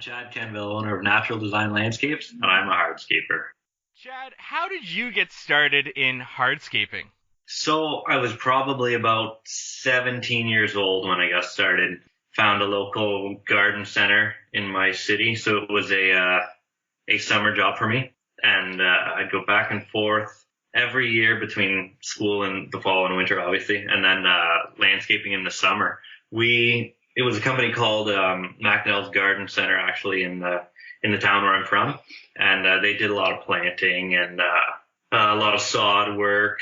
Chad Quenneville, owner of Natural Design Landscapes, and I'm a hardscaper. Chad, how did you get started in hardscaping? So I was probably about 17 years old when I got started. Found a local garden center in my city, so it was a summer job for me, and I'd go back and forth every year between school and the fall and winter, obviously, and then landscaping in the summer. It was a company called McNell's Garden Center, actually, in the town where I'm from, and they did a lot of planting and a lot of sod work.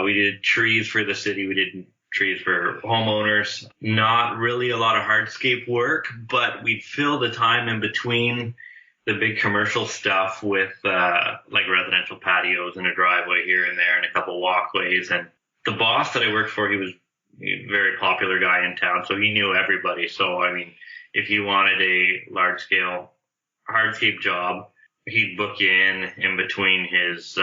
We did trees for the city. We did trees for homeowners. Not really a lot of hardscape work, but we'd fill the time in between the big commercial stuff with like residential patios and a driveway here and there and a couple walkways. And the boss that I worked for, he was a very popular guy in town, so he knew everybody. So, I mean, if you wanted a large scale hardscape job, he'd book you in between his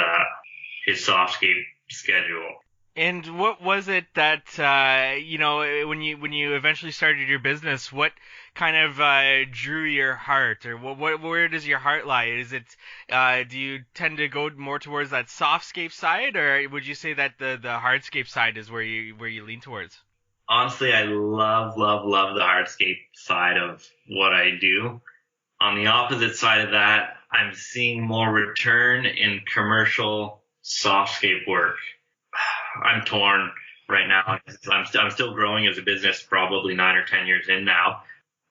softscape schedule. And what was it that when you eventually started your business, what kind of drew your heart, or where does your heart lie? Is it do you tend to go more towards that softscape side, or would you say that the hardscape side is where you lean towards? Honestly, I love the hardscape side of what I do. On the opposite side of that, I'm seeing more return in commercial softscape work. I'm torn right now. I'm still growing as a business, probably 9 or 10 years in now.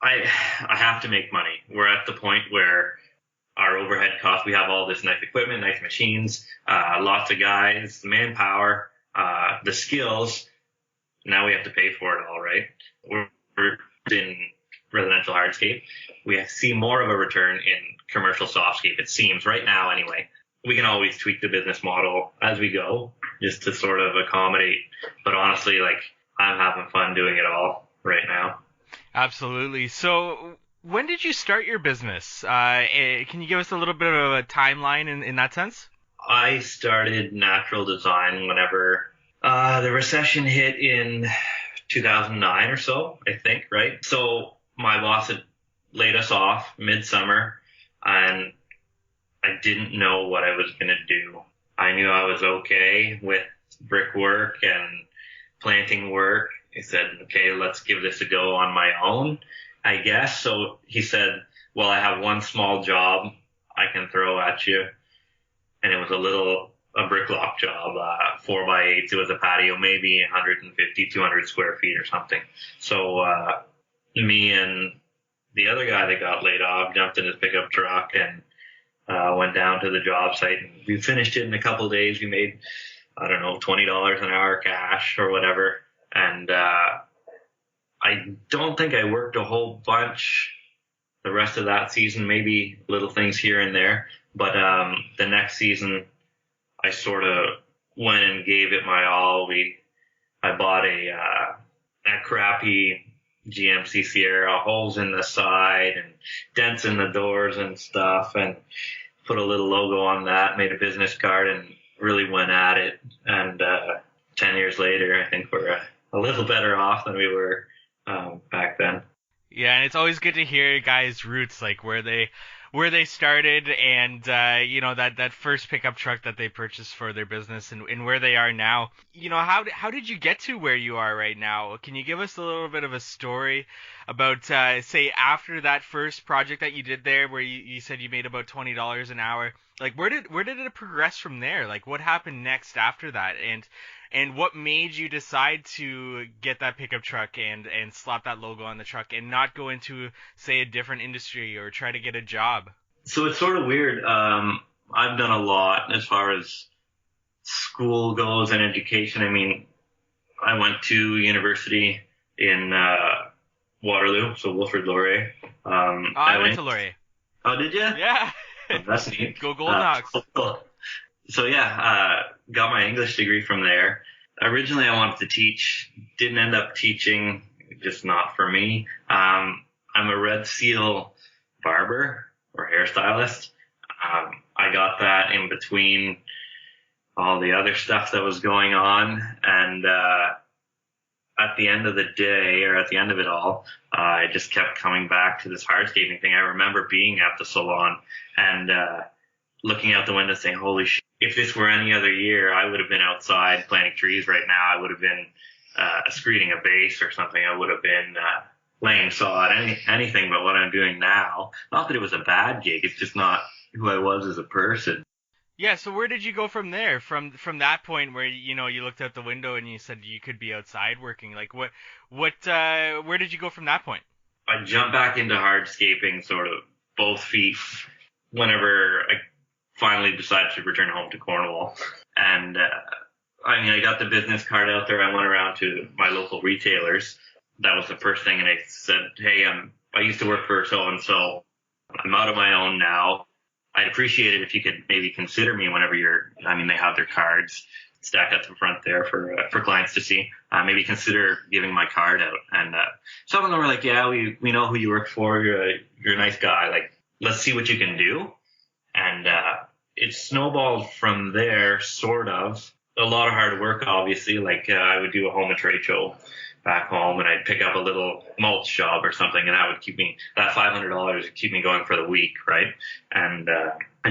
I have to make money. We're at the point where our overhead costs, we have all this nice equipment, nice machines, lots of guys, manpower, the skills. Now we have to pay for it all, right? We're in residential hardscape. We see more of a return in commercial softscape, it seems, right now anyway. We can always tweak the business model as we go just to sort of accommodate. But honestly, like, I'm having fun doing it all right now. Absolutely. So when did you start your business? Can you give us a little bit of a timeline in that sense? I started Natural Design whenever the recession hit in 2009 or so, I think, right? So my boss had laid us off midsummer, and I didn't know what I was going to do. I knew I was okay with brickwork and planting work. He said, okay, let's give this a go on my own, I guess. So he said, well, I have one small job I can throw at you. And it was a brick lock job, 4x8. It was a patio, maybe 150, 200 square feet or something. So, me and the other guy that got laid off jumped in his pickup truck and went down to the job site, and we finished it in a couple of days. We made, I don't know, $20 an hour cash or whatever. And I don't think I worked a whole bunch the rest of that season, maybe little things here and there. But the next season, I sort of went and gave it my all. I bought a crappy GMC Sierra, holes in the side and dents in the doors and stuff, and put a little logo on that, made a business card, and really went at it. And 10 years later, I think we're a little better off than we were back then. Yeah, and it's always good to hear guys' roots, like where they started, and that first pickup truck that they purchased for their business, and where they are now. How did you get to where you are right now? Can you give us a little bit of a story about say after that first project that you did there, where you said you made about $20 an hour? Like where did it progress from there? Like what happened next after that? And what made you decide to get that pickup truck and slap that logo on the truck and not go into, say, a different industry or try to get a job? So it's sort of weird. I've done a lot as far as school goes and education. I mean, I went to university in Waterloo, so Wilfrid Laurier. I went to Laurier. Oh, did you? Yeah. Oh, that's neat. Go Golden Hawks. So yeah, got my English degree from there. Originally, I wanted to teach. Didn't end up teaching, just not for me. I'm a Red Seal barber or hairstylist. I got that in between all the other stuff that was going on, and at the end of the day, or at the end of it all, I just kept coming back to this hardscaping thing. I remember being at the salon and looking out the window saying, holy shit, if this were any other year, I would have been outside planting trees right now. I would have been screeding a base or something. I would have been laying sod, anything but what I'm doing now. Not that it was a bad gig. It's just not who I was as a person. Yeah, so where did you go from there? From that point where you looked out the window and you said you could be outside working. Like where did you go from that point? I jumped back into hardscaping sort of both feet whenever I finally decided to return home to Cornwall. And I got the business card out there. I went around to my local retailers. That was the first thing, and I said, hey, I used to work for so-and-so. I'm out on my own now. I'd appreciate it if you could maybe consider me whenever they have their cards stacked at the front there for clients to see. Maybe consider giving my card out. And some of them were like, yeah, we know who you work for. You're a nice guy. Like, let's see what you can do. And it snowballed from there, sort of. A lot of hard work, obviously. Like, I would do a home and trade show back home, and I'd pick up a little mulch job or something, and that would that $500 would keep me going for the week, right? And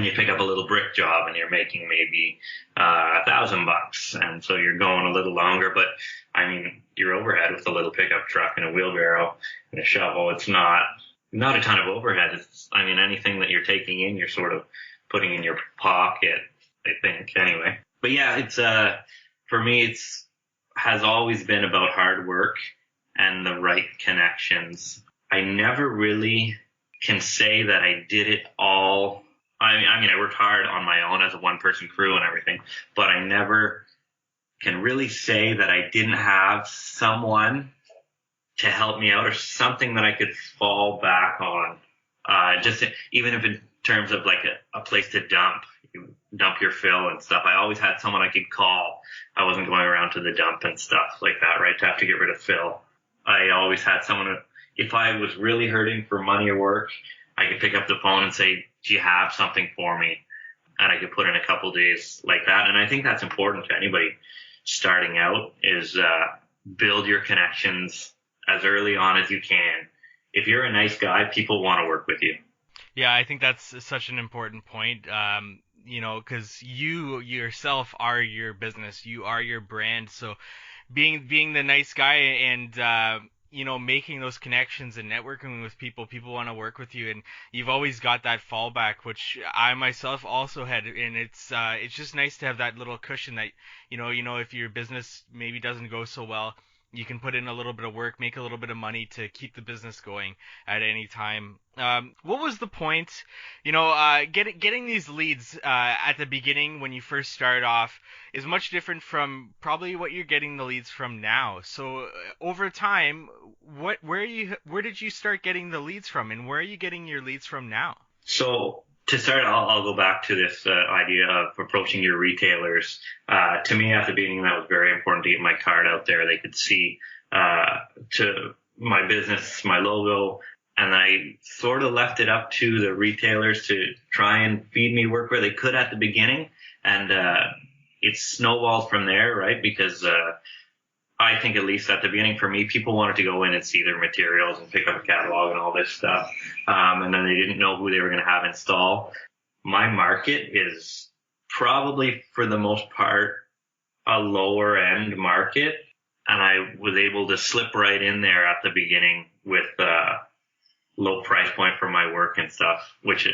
you pick up a little brick job, and you're making maybe $1,000, and so you're going a little longer. But I mean, your overhead with a little pickup truck and a wheelbarrow and a shovel, it's not a ton of overhead. Anything that you're taking in, you're sort of putting in your pocket, I think, anyway. But yeah, it's for me, has always been about hard work and the right connections. I never really can say that I did it all. I worked hard on my own as a one-person crew and everything, but I never can really say that I didn't have someone to help me out or something that I could fall back on. Even if in terms of like a place to dump your fill and stuff. I always had someone I could call. I wasn't going around to the dump and stuff like that, right? To have to get rid of fill. I always had someone, if I was really hurting for money or work, I could pick up the phone and say, do you have something for me? And I could put in a couple days like that. And I think that's important to anybody starting out is build your connections as early on as you can. If you're a nice guy, people want to work with you. Yeah, I think that's such an important point. Because you yourself are your business, you are your brand. So being the nice guy and making those connections and networking with people want to work with you, and you've always got that fallback, which I myself also had. And it's just nice to have that little cushion that if your business maybe doesn't go so well, you can put in a little bit of work, make a little bit of money to keep the business going at any time. What was the point? Getting these leads at the beginning when you first start off is much different from probably what you're getting the leads from now. So over time, where did you start getting the leads from, and where are you getting your leads from now? So to start, I'll go back to this idea of approaching your retailers. To me, at the beginning, that was very important to get my card out there. They could see to my business, my logo, and I sort of left it up to the retailers to try and feed me work where they could at the beginning. And it snowballed from there, right? Because I think, at least at the beginning for me, people wanted to go in and see their materials and pick up a catalog and all this stuff. And then they didn't know who they were going to have install. My market is probably, for the most part, a lower end market. And I was able to slip right in there at the beginning with low price point for my work and stuff, which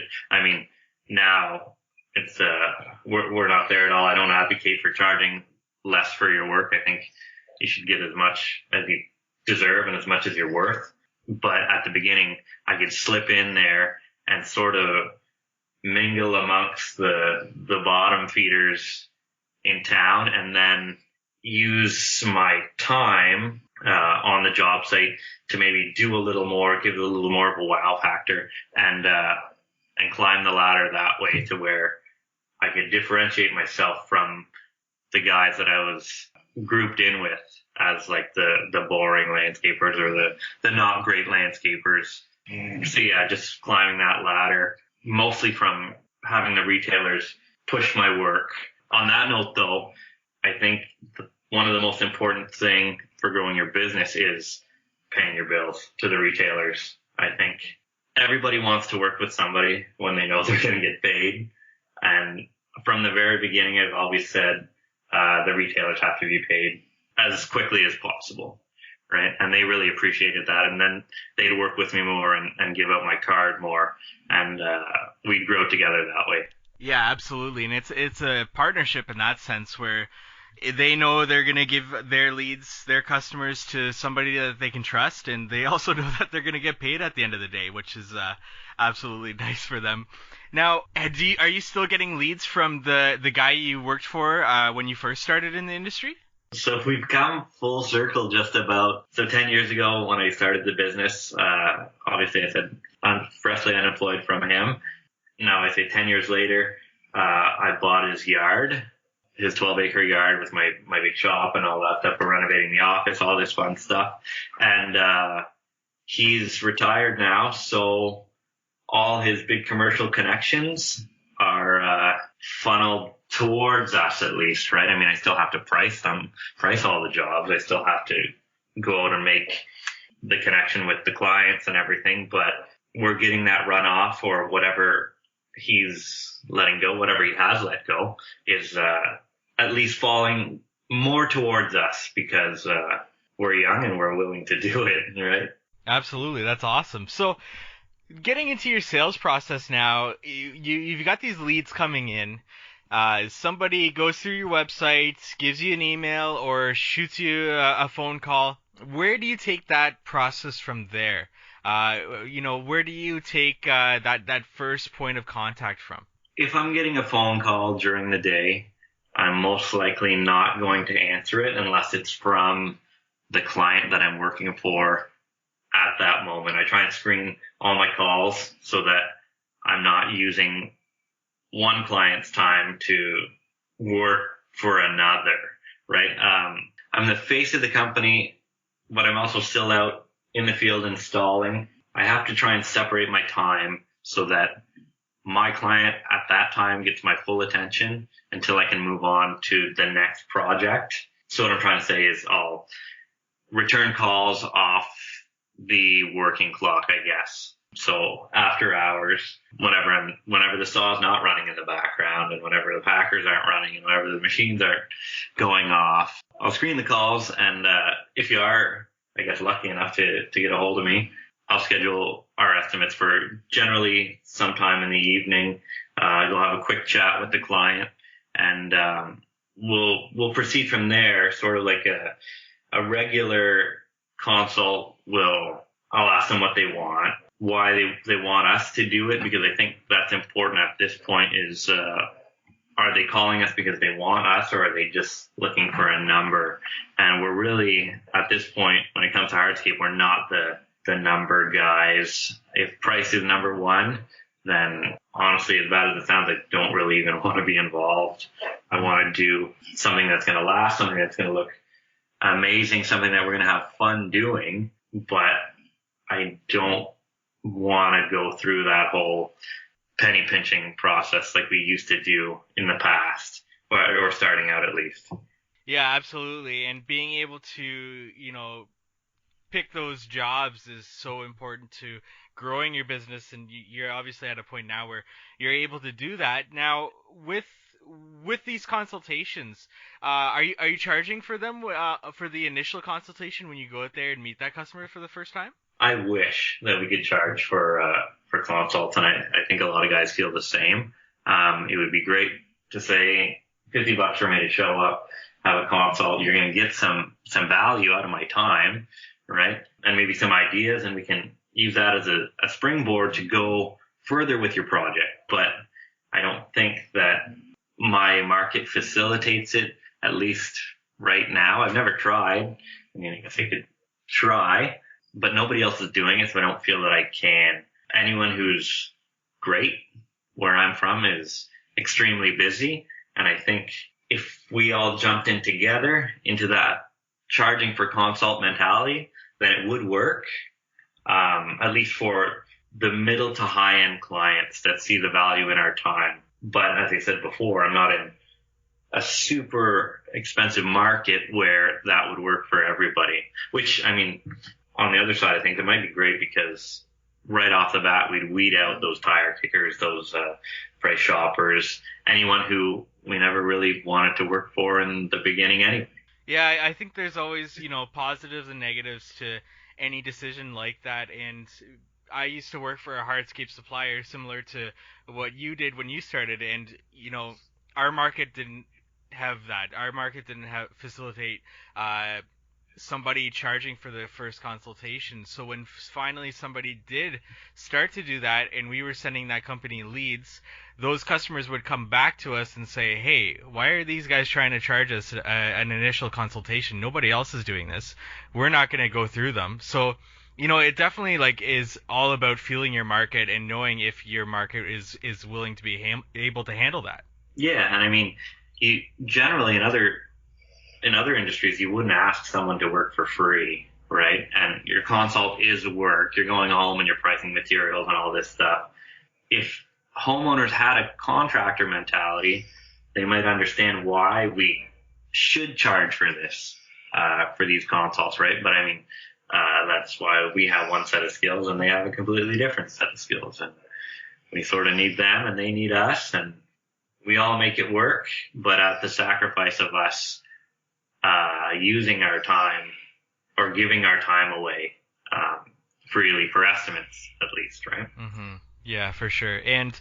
now it's, we're not there at all. I don't advocate for charging less for your work. I think you should get as much as you deserve and as much as you're worth. But at the beginning, I could slip in there and sort of mingle amongst the bottom feeders in town, and then use my time on the job site to maybe do a little more, give it a little more of a wow factor, and climb the ladder that way to where I could differentiate myself from the guys that I was grouped in with as like the boring landscapers or the not great landscapers. So yeah, just climbing that ladder, mostly from having the retailers push my work. On that note though, I think one of the most important things for growing your business is paying your bills to the retailers. I think everybody wants to work with somebody when they know they're going to get paid. And from the very beginning, I've always said the retailers have to be paid as quickly as possible, right? And they really appreciated that. And then they'd work with me more and give out my card more, and we'd grow together that way. Yeah, absolutely. And it's a partnership in that sense where they know they're going to give their leads, their customers, to somebody that they can trust, and they also know that they're going to get paid at the end of the day, which is absolutely nice for them. Now, are you still getting leads from the guy you worked for when you first started in the industry? So we've come full circle just about. So 10 years ago when I started the business, obviously I said I'm freshly unemployed from him. Now I say 10 years later, I bought his yard, his 12-acre yard with my big shop and all that stuff. We're renovating the office, all this fun stuff. And he's retired now, so all his big commercial connections are funneled towards us, at least, right? I mean, I still have to price all the jobs. I still have to go out and make the connection with the clients and everything, but we're getting that runoff, or whatever he's letting go, whatever he has let go, is at least falling more towards us because we're young and we're willing to do it, right? Absolutely. That's awesome. So getting into your sales process now, you've got these leads coming in. Somebody goes through your website, gives you an email, or shoots you a phone call. Where do you take that process from there? Where do you take that first point of contact from? If I'm getting a phone call during the day, I'm most likely not going to answer it unless it's from the client that I'm working for at that moment. I try and screen all my calls so that I'm not using one client's time to work for another, right? I'm the face of the company, but I'm also still out in the field installing. I have to try and separate my time so that my client at that time gets my full attention until I can move on to the next project. So what I'm trying to say is I'll return calls off the working clock, I guess. So after hours, whenever the saw's not running in the background, and whenever the packers aren't running, and whenever the machines aren't going off, I'll screen the calls. And if you are, I guess, lucky enough to get a hold of me, I'll schedule our estimates for generally sometime in the evening. You'll have a quick chat with the client, and we'll proceed from there. Sort of like a regular consult. I'll ask them what they want, why they want us to do it, because I think that's important at this point. Is are they calling us because they want us, or are they just looking for a number? And we're really, at this point, when it comes to Hardscape, we're not the number guys. If price is number one, then honestly, as bad as it sounds, I don't really even want to be involved. I want to do something that's going to last, something that's going to look amazing, something that we're going to have fun doing, but I don't want to go through that whole penny pinching process like we used to do in the past, or starting out at least. Yeah, absolutely. And being able to, pick those jobs is so important to growing your business, and you're obviously at a point now where you're able to do that. Now, with these consultations, are you charging for them for the initial consultation when you go out there and meet that customer for the first time? I wish that we could charge for consults, and I think a lot of guys feel the same. It would be great to say $50 for me to show up, have a consult. You're going to get some value out of my time, right? And maybe some ideas, and we can use that as a springboard to go further with your project. But I don't think that my market facilitates it, at least right now. I've never tried. I mean, I guess I could try, but nobody else is doing it, so I don't feel that I can. Anyone who's great where I'm from is extremely busy, and I think if we all jumped in together into that charging for consult mentality, then it would work, at least for the middle to high-end clients that see the value in our time. But as I said before, I'm not in a super expensive market where that would work for everybody. Which, I mean, on the other side, I think it might be great because right off the bat, we'd weed out those tire kickers, those price shoppers, anyone who we never really wanted to work for in the beginning anyway. Yeah, I think there's always, positives and negatives to any decision like that. And I used to work for a hardscape supplier similar to what you did when you started. And, our market didn't have that. Our market didn't have facilitate somebody charging for the first consultation. So when finally somebody did start to do that and we were sending that company leads, those customers would come back to us and say, hey, why are these guys trying to charge us an initial consultation? Nobody else is doing this. We're not going to go through them. So, it definitely is all about feeling your market and knowing if your market is willing to be able to handle that. Yeah, and I mean, you generally in other industries, you wouldn't ask someone to work for free, right? And your consult is work. You're going home and you're pricing materials and all this stuff. If homeowners had a contractor mentality, they might understand why we should charge for this, for these consults, right? But I mean, that's why we have one set of skills and they have a completely different set of skills. And we sort of need them and they need us, and we all make it work, but at the sacrifice of us using our time or giving our time away freely for estimates, at least, right? Mm-hmm. Yeah, for sure. And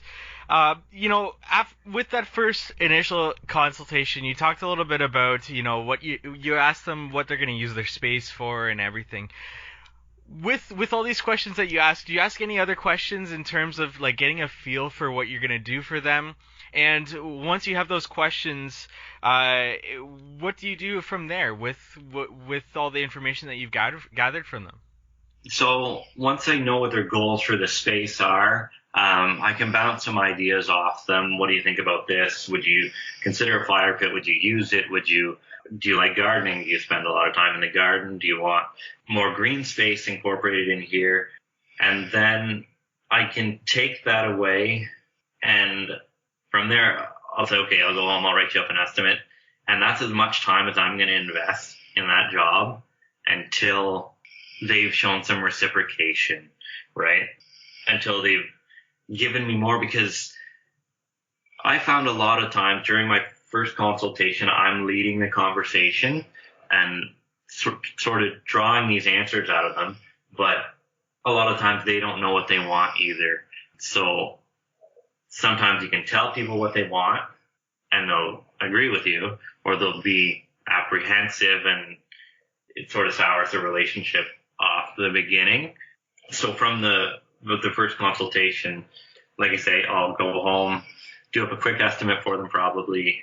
with that first initial consultation, you talked a little bit about what you asked them what they're going to use their space for and everything. With all these questions that you ask, do you ask any other questions in terms of getting a feel for what you're going to do for them? And once you have those questions, what do you do from there with all the information that you've gathered from them? So once I know what their goals for the space are, I can bounce some ideas off them. What do you think about this? Would you consider a fire pit? Would you use it? Do you like gardening? Do you spend a lot of time in the garden? Do you want more green space incorporated in here? And then I can take that away, and from there, I'll say, okay, I'll go home, I'll write you up an estimate. And that's as much time as I'm going to invest in that job until they've shown some reciprocation, right? Until they've given me more, because I found a lot of times during my first consultation, I'm leading the conversation and sort of drawing these answers out of them, but a lot of times they don't know what they want either. So sometimes you can tell people what they want and they'll agree with you, or they'll be apprehensive and it sort of sours the relationship off the beginning. So from the first consultation, like I say, I'll go home, do up a quick estimate for them, probably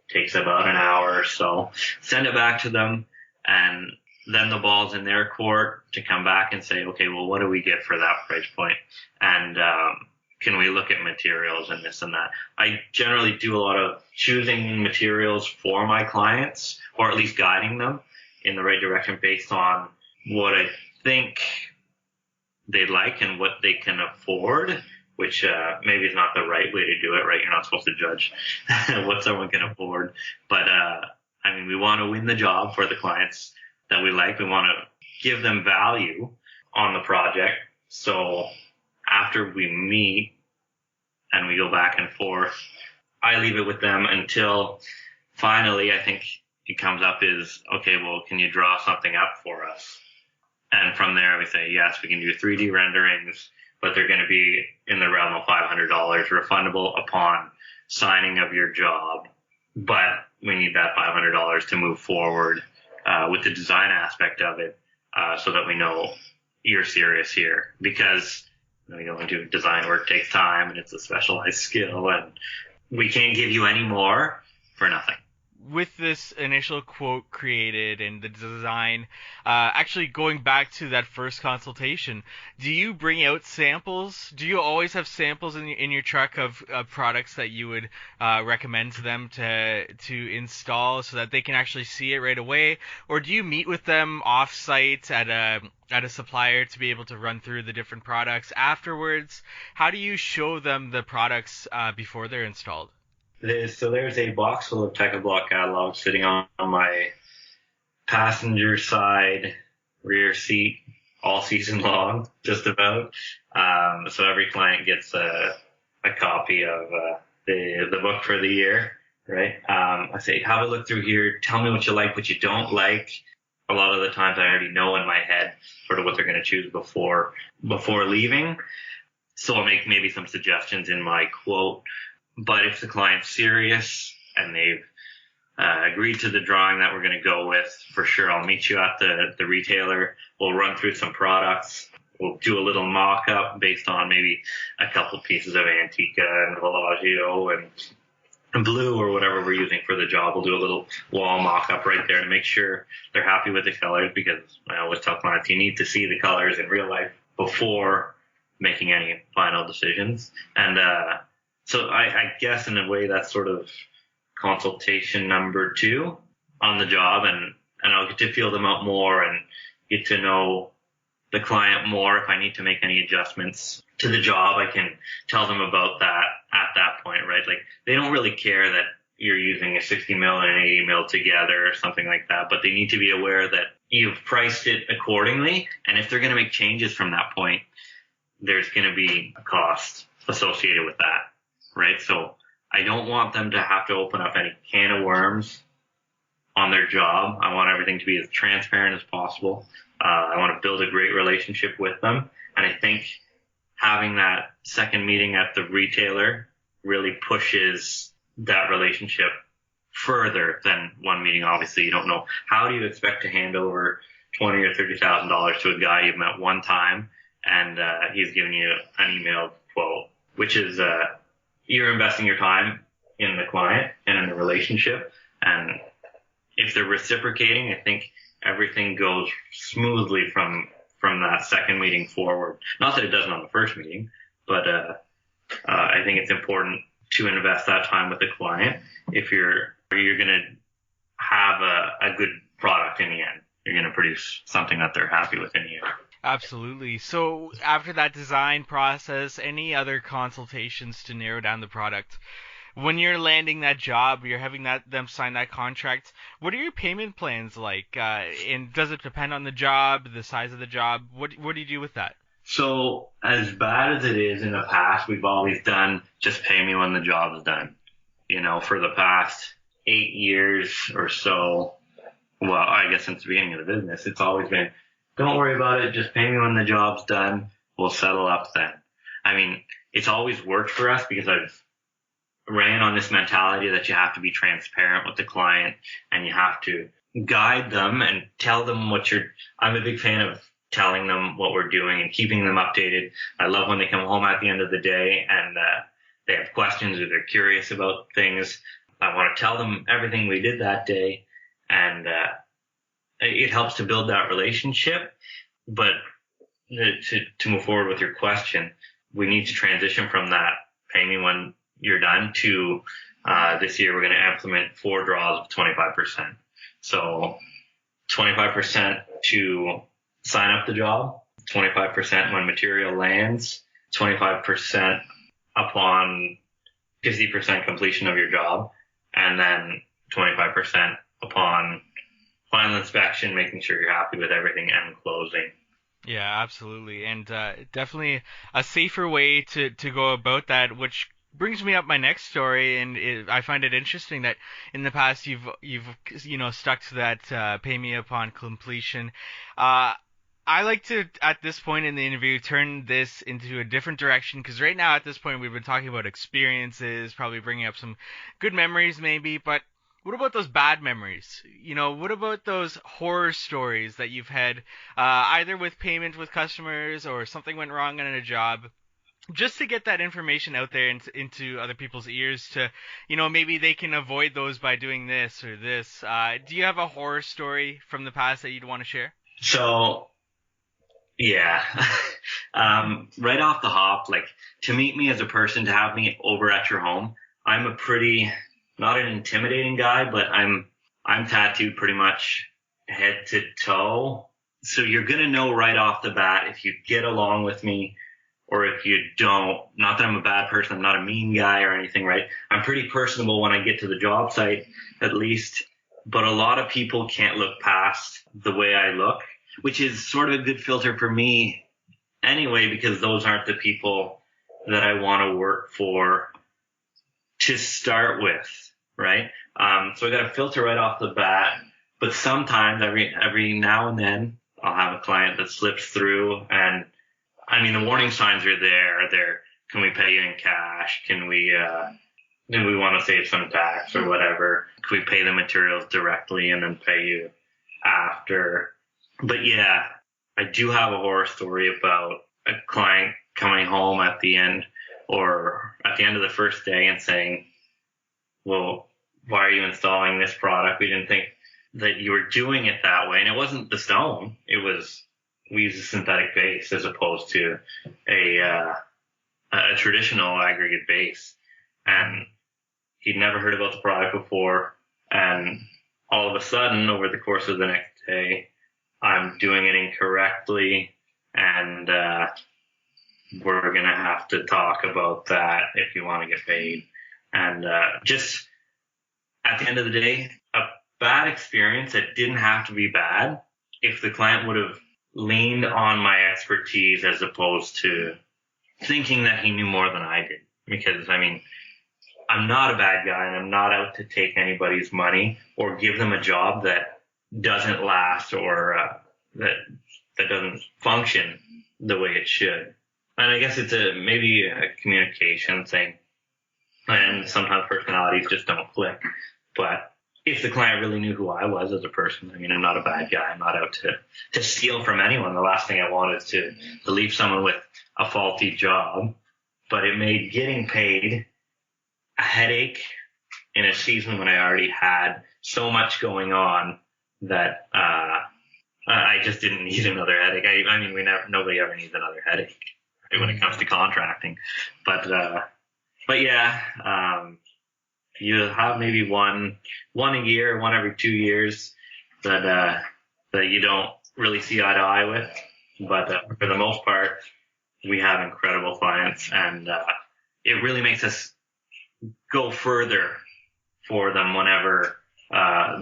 takes about an hour or so, send it back to them, and then the ball's in their court to come back and say, okay, well, what do we get for that price point? And can we look at materials and this and that? I generally do a lot of choosing materials for my clients, or at least guiding them in the right direction based on what I think they like and what they can afford, which maybe is not the right way to do it, right? You're not supposed to judge what someone can afford. But, I mean, we want to win the job for the clients that we like. We want to give them value on the project. So after we meet and we go back and forth, I leave it with them until finally I think it comes up is, okay, well, can you draw something up for us? And from there we say, yes, we can do 3D renderings, but they're going to be in the realm of $500 refundable upon signing of your job. But we need that $500 to move forward with the design aspect of it, so that we know you're serious here. Because into design work takes time and it's a specialized skill, and we can't give you any more for nothing. With this initial quote created and the design, actually going back to that first consultation, do you bring out samples? Do you always have samples in your truck of products that you would recommend to them to install so that they can actually see it right away? Or do you meet with them off-site at a supplier to be able to run through the different products afterwards? How do you show them the products before they're installed? There's a box full of Tech Block catalogs sitting on my passenger side rear seat all season long, just about. So every client gets a copy of the book for the year, right? I say, have a look through here. Tell me what you like, what you don't like. A lot of the times I already know in my head sort of what they're going to choose before leaving. So I'll make maybe some suggestions in my quote. But if the client's serious and they've agreed to the drawing that we're going to go with, for sure, I'll meet you at the retailer. We'll run through some products. We'll do a little mock-up based on maybe a couple pieces of Antica and Villaggio and blue or whatever we're using for the job. We'll do a little wall mock-up right there to make sure they're happy with the colors, because I always tell clients you need to see the colors in real life before making any final decisions. And so I guess in a way that's sort of consultation number 2 on the job, and I'll get to feel them out more and get to know the client more. If I need to make any adjustments to the job, I can tell them about that at that point, right? Like, they don't really care that you're using a 60 mil and an 80 mil together or something like that, but they need to be aware that you've priced it accordingly. And if they're going to make changes from that point, there's going to be a cost associated with that, right? So I don't want them to have to open up any can of worms on their job. I want everything to be as transparent as possible. I want to build a great relationship with them. And I think having that second meeting at the retailer really pushes that relationship further than one meeting. Obviously, you don't know. How do you expect to hand over $20,000 or $30,000 to a guy you've met one time and he's giving you an email quote, which is you're investing your time in the client and in the relationship. And if they're reciprocating, I think everything goes smoothly from that second meeting forward. Not that it doesn't on the first meeting, but I think it's important to invest that time with the client if you're going to have a good product in the end. You're going to produce something that they're happy with in the end. Absolutely. So after that design process, any other consultations to narrow down the product? When you're landing that job, you're having them sign that contract, what are your payment plans like? And does it depend on the job, the size of the job? What do you do with that? So as bad as it is, in the past, we've always done just pay me when the job is done. You know, for the past 8 years or so, well, I guess since the beginning of the business, it's always been, don't worry about it, just pay me when the job's done. We'll settle up then. I mean, it's always worked for us because I've ran on this mentality that you have to be transparent with the client and you have to guide them and tell them I'm a big fan of telling them what we're doing and keeping them updated. I love when they come home at the end of the day and they have questions or they're curious about things. I want to tell them everything we did that day, and it helps to build that relationship. But to move forward with your question, we need to transition from that pay me when you're done to this year we're going to implement 4 draws of 25%. So 25% to sign up the job, 25% when material lands, 25% upon 50% completion of your job, and then 25% upon final inspection, making sure you're happy with everything, and closing. Yeah, absolutely. And definitely a safer way to go about that, which brings me up my next story, and I find it interesting that in the past you've stuck to that pay me upon completion. I like to, at this point in the interview, turn this into a different direction, because right now at this point we've been talking about experiences, probably bringing up some good memories maybe, but what about those bad memories? What about those horror stories that you've had, either with payment with customers or something went wrong on a job? Just to get that information out there into other people's ears to, maybe they can avoid those by doing this or this. Do you have a horror story from the past that you'd want to share? So, yeah. Right off the hop, like, to meet me as a person, to have me over at your home, I'm a pretty, not an intimidating guy, but I'm tattooed pretty much head to toe. So you're going to know right off the bat if you get along with me or if you don't, not that I'm a bad person, I'm not a mean guy or anything, right? I'm pretty personable when I get to the job site, at least. But a lot of people can't look past the way I look, which is sort of a good filter for me anyway, because those aren't the people that I want to work for to start with, right? So I got to filter right off the bat. But sometimes, every now and then, I'll have a client that slips through, and I mean, the warning signs are there. Can we pay you in cash? Do we want to save some tax or whatever? Can we pay the materials directly and then pay you after? But yeah, I do have a horror story about a client coming home at the end of the first day and saying, well, why are you installing this product? We didn't think that you were doing it that way. And it wasn't the stone. We use a synthetic base as opposed to a traditional aggregate base. And he'd never heard about the product before. And all of a sudden, over the course of the next day, I'm doing it incorrectly. And we're going to have to talk about that if you want to get paid. And just at the end of the day, a bad experience that didn't have to be bad if the client would have leaned on my expertise as opposed to thinking that he knew more than I did. Because, I mean, I'm not a bad guy, and I'm not out to take anybody's money or give them a job that doesn't last or that doesn't function the way it should. And I guess it's maybe a communication thing. And sometimes personalities just don't click. But if the client really knew who I was as a person, I mean, I'm not a bad guy. I'm not out to steal from anyone. The last thing I want is to leave someone with a faulty job. But it made getting paid a headache in a season when I already had so much going on that I just didn't need another headache. I mean, nobody ever needs another headache when it comes to contracting. But yeah, you have maybe one a year, one every 2 years that you don't really see eye to eye with. But for the most part, we have incredible clients, and it really makes us go further for them whenever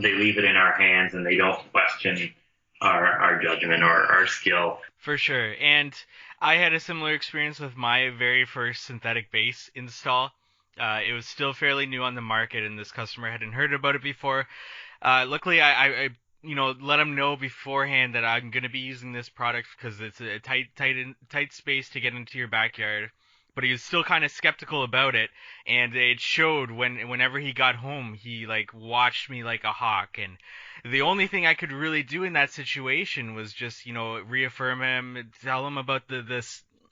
they leave it in our hands and they don't question our judgment or our skill. For sure. And I had a similar experience with my very first synthetic base install. It was still fairly new on the market, and this customer hadn't heard about it before. Luckily, I let them know beforehand that I'm going to be using this product because it's a tight space to get into your backyard. But he was still kind of skeptical about it, and it showed whenever he got home. He watched me like a hawk, and the only thing I could really do in that situation was just reaffirm him, tell him about the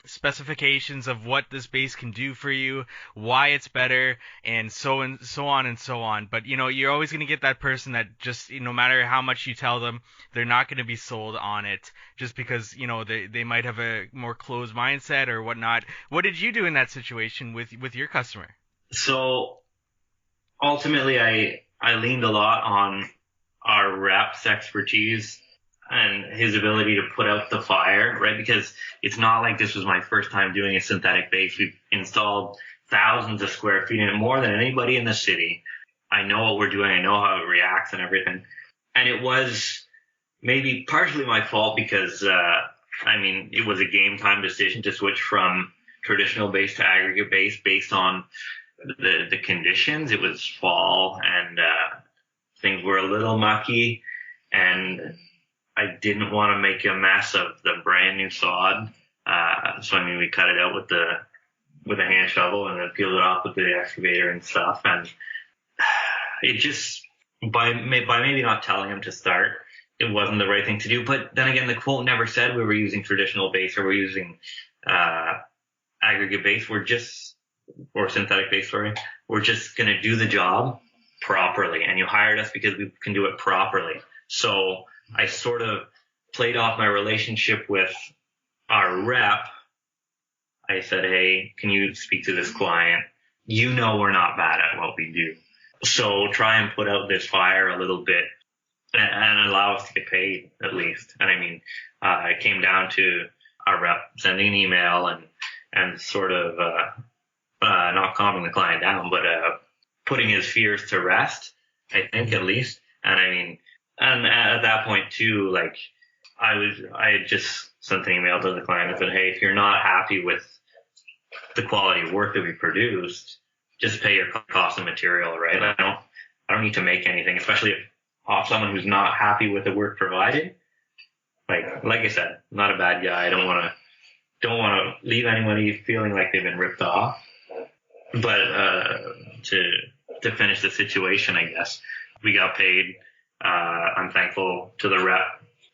specifications of what this base can do for you, why it's better, and so on and so on. But you're always going to get that person that just no matter how much you tell them, they're not going to be sold on it just because they might have a more closed mindset or whatnot. What did you do in that situation with your customer? So ultimately, I leaned a lot on our rep's expertise and his ability to put out the fire, right? Because it's not like this was my first time doing a synthetic base. We've installed thousands of square feet in it, more than anybody in the city. I know what we're doing. I know how it reacts and everything. And it was maybe partially my fault because, it was a game time decision to switch from traditional base to aggregate base based on the conditions. It was fall and things were a little mucky, and I didn't want to make a mess of the brand new sod. So we cut it out with a hand shovel and then peeled it off with the excavator and stuff. And it just, by maybe not telling him to start, it wasn't the right thing to do. But then again, the quote never said we were using traditional base or we're using aggregate base. Or synthetic base, sorry. We're just going to do the job properly. And you hired us because we can do it properly. So I sort of played off my relationship with our rep. I said, hey, can you speak to this client? We're not bad at what we do. So try and put out this fire a little bit and allow us to get paid at least. And it came down to our rep sending an email and and sort of not calming the client down, but putting his fears to rest, I think, at least. And I mean, and at that point too, like I had just sent an email to the client and said, hey, if you're not happy with the quality of work that we produced, just pay your cost of material, right? I don't need to make anything, especially if off someone who's not happy with the work provided. Like I said, I'm not a bad guy. I don't want to leave anybody feeling like they've been ripped off. But to finish the situation, I guess we got paid. I'm thankful to the rep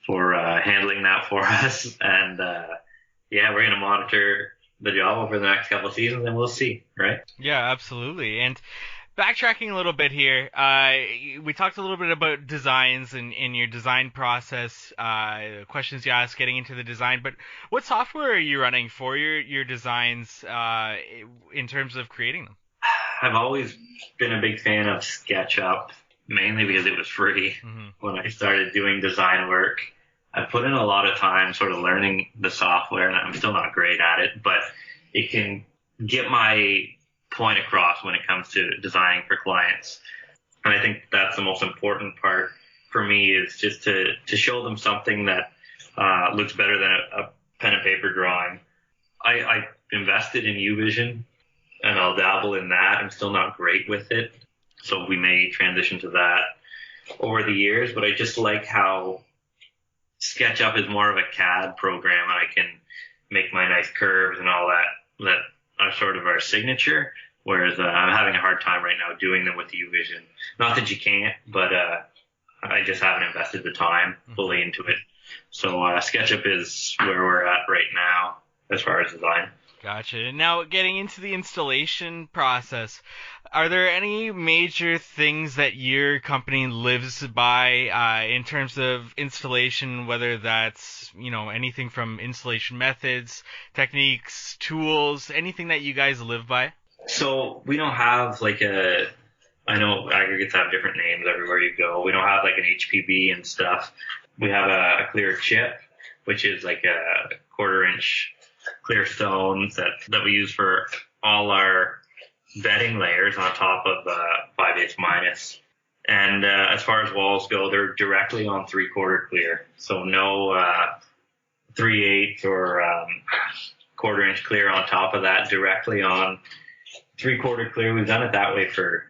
for handling that for us, and we're gonna monitor the job over the next couple of seasons, and we'll see, right? Yeah, absolutely. And backtracking a little bit here, we talked a little bit about designs and your design process, questions you asked getting into the design, but what software are you running for your designs in terms of creating them? I've always been a big fan of SketchUp, mainly because it was free when I started doing design work. I put in a lot of time sort of learning the software, and I'm still not great at it, but it can get my point across when it comes to designing for clients. And I think that's the most important part for me, is just to show them something that looks better than a pen and paper drawing. I invested in UVision, and I'll dabble in that. I'm still not great with it, so we may transition to that over the years, but I just like how SketchUp is more of a CAD program, and I can make my nice curves and all that are sort of our signature, whereas I'm having a hard time right now doing them with UVision. Not that you can't, but I just haven't invested the time fully into it. So SketchUp is where we're at right now as far as design. Gotcha. And now getting into the installation process, are there any major things that your company lives by in terms of installation, whether that's, anything from installation methods, techniques, tools, anything that you guys live by? So we don't have I know aggregates have different names everywhere you go. We don't have like an HPB and stuff. We have a clear chip, which is like a 1/4 inch clear stones that we use for all our bedding layers on top of 5/8 minus. And as far as walls go, they're directly on 3/4 clear. So no 3/8 or 1/4 inch clear on top of that, directly on 3/4 clear. We've done it that way for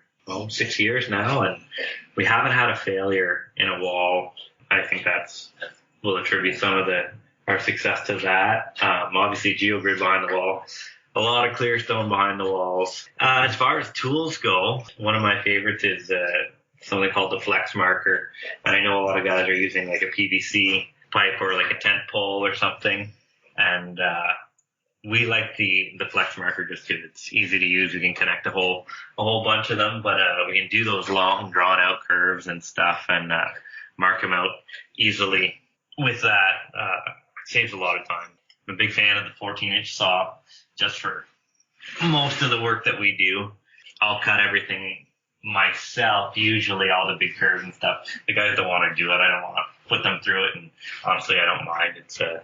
6 years now, and we haven't had a failure in a wall. I think we'll attribute some of our success to that. Obviously GeoGrid behind the wall, a lot of clear stone behind the walls. As far as tools go, one of my favorites is something called the Flex Marker. And I know a lot of guys are using like a PVC pipe or like a tent pole or something. And we like the Flex Marker just because it's easy to use. We can connect a whole bunch of them, but we can do those long drawn out curves and stuff and mark them out easily. With that, saves a lot of time. I'm a big fan of the 14-inch saw just for most of the work that we do. I'll cut everything myself, usually all the big curves and stuff. The guys don't want to do it. I don't want to put them through it, and honestly, I don't mind. It's a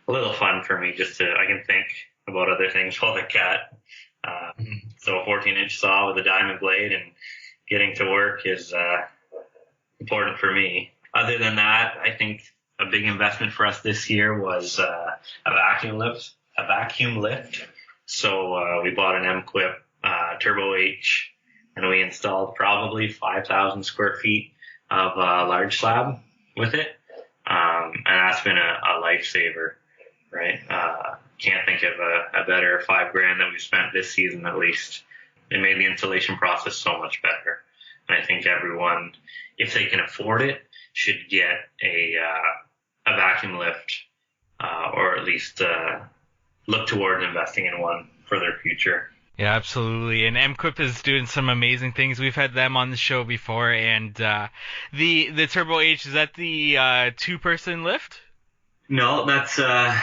little fun for me I can think about other things while I cut. So a 14-inch saw with a diamond blade and getting to work is important for me. Other than that, I think a big investment for us this year was a vacuum lift. So we bought an MQuip Turbo H, and we installed probably 5,000 square feet of large slab with it. And that's been a lifesaver, right? Can't think of a better $5,000 that we've spent this season, at least. It made the installation process so much better. And I think everyone, if they can afford it, should get a vacuum lift, or at least look towards investing in one for their future. Yeah, absolutely. And MQuip is doing some amazing things. We've had them on the show before, and the Turbo H, is that the 2-person lift? No, that's so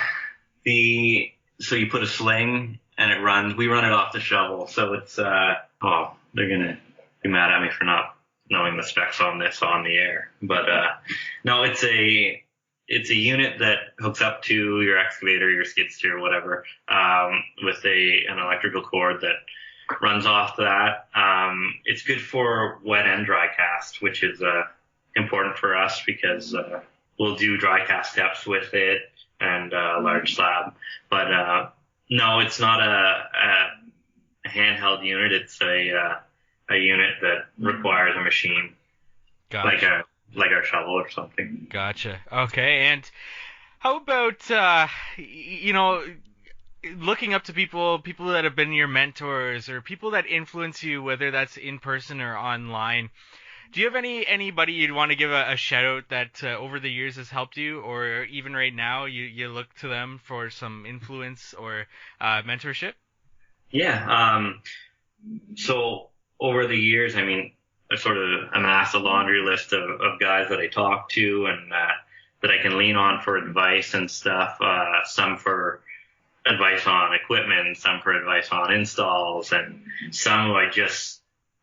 you put a sling and it runs. We run it off the shovel, so it's they're gonna be mad at me for not knowing the specs on this on the air. But no, it's it's a unit that hooks up to your excavator, your skid steer, whatever, with an electrical cord that runs off that. It's good for wet and dry cast, which is important for us because we'll do dry cast steps with it and large slab. But no, it's not a handheld unit. It's a unit that requires a machine, Gotcha. like our shovel or something. Gotcha. Okay, and how about looking up to people that have been your mentors or people that influence you, whether that's in person or online? Do you have anybody you'd want to give a shout out that over the years has helped you, or even right now you look to them for some influence or mentorship? Yeah. So over the years, I mean, I sort of amassed a laundry list of guys that I talk to and that I can lean on for advice and stuff. Some for advice on equipment, some for advice on installs, and some who I just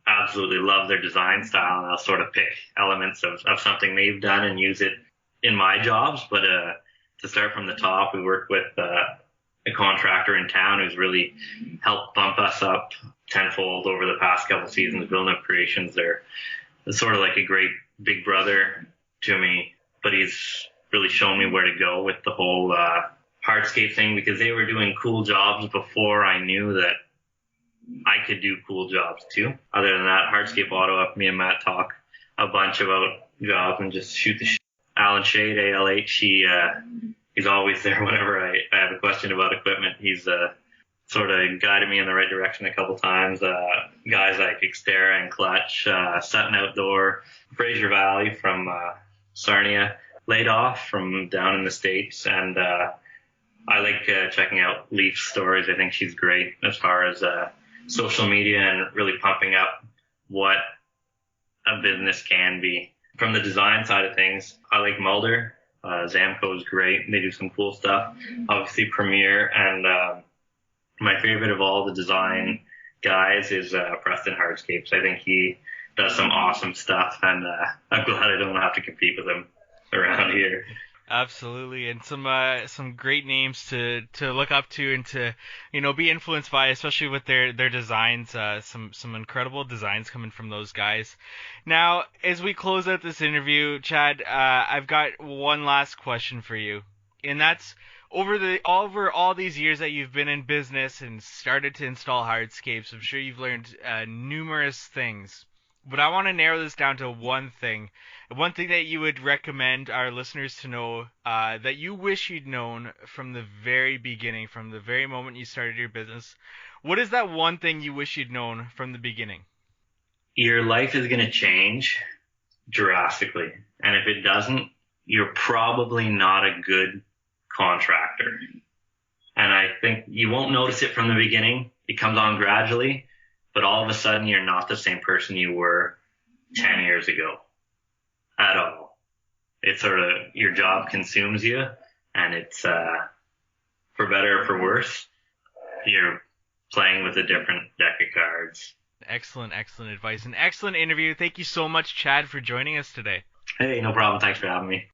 absolutely love their design style, and I'll sort of pick elements of something they've done and use it in my jobs. But to start from the top, we work with a contractor in town who's really helped bump us up tenfold over the past couple seasons, building up creations. They're sort of like a great big brother to me, but he's really shown me where to go with the whole hardscape thing, because they were doing cool jobs before I knew that I could do cool jobs too. Other than that, Hardscape Auto, me and Matt talk a bunch about jobs and just shoot the shit. Alan Shade, ALH, he's always there whenever I have a question about equipment. He's sort of guided me in the right direction a couple times. Guys like Xterra and Clutch, Sutton Outdoor, Fraser Valley from Sarnia, laid off from down in the States, and I like checking out Leaf's stories. I think she's great as far as social media and really pumping up what a business can be. From the design side of things, I like Mulder. Zamco is great. They do some cool stuff. Obviously Premier, and my favorite of all the design guys is Preston Hardscapes. I think he does some awesome stuff, and I'm glad I don't have to compete with him around here. Absolutely, and some great names to look up to and to be influenced by, especially with their designs. Some incredible designs coming from those guys. Now, as we close out this interview, Chad, I've got one last question for you, and that's over all these years that you've been in business and started to install hardscapes. I'm sure you've learned numerous things. But I want to narrow this down to one thing that you would recommend our listeners to know that you wish you'd known from the very beginning, from the very moment you started your business. What is that one thing you wish you'd known from the beginning? Your life is going to change drastically. And if it doesn't, you're probably not a good contractor. And I think you won't notice it from the beginning. It comes on gradually. But all of a sudden, you're not the same person you were 10 years ago at all. It's sort of, your job consumes you, and it's, for better or for worse, you're playing with a different deck of cards. Excellent advice. An excellent interview. Thank you so much, Chad, for joining us today. Hey, no problem. Thanks for having me.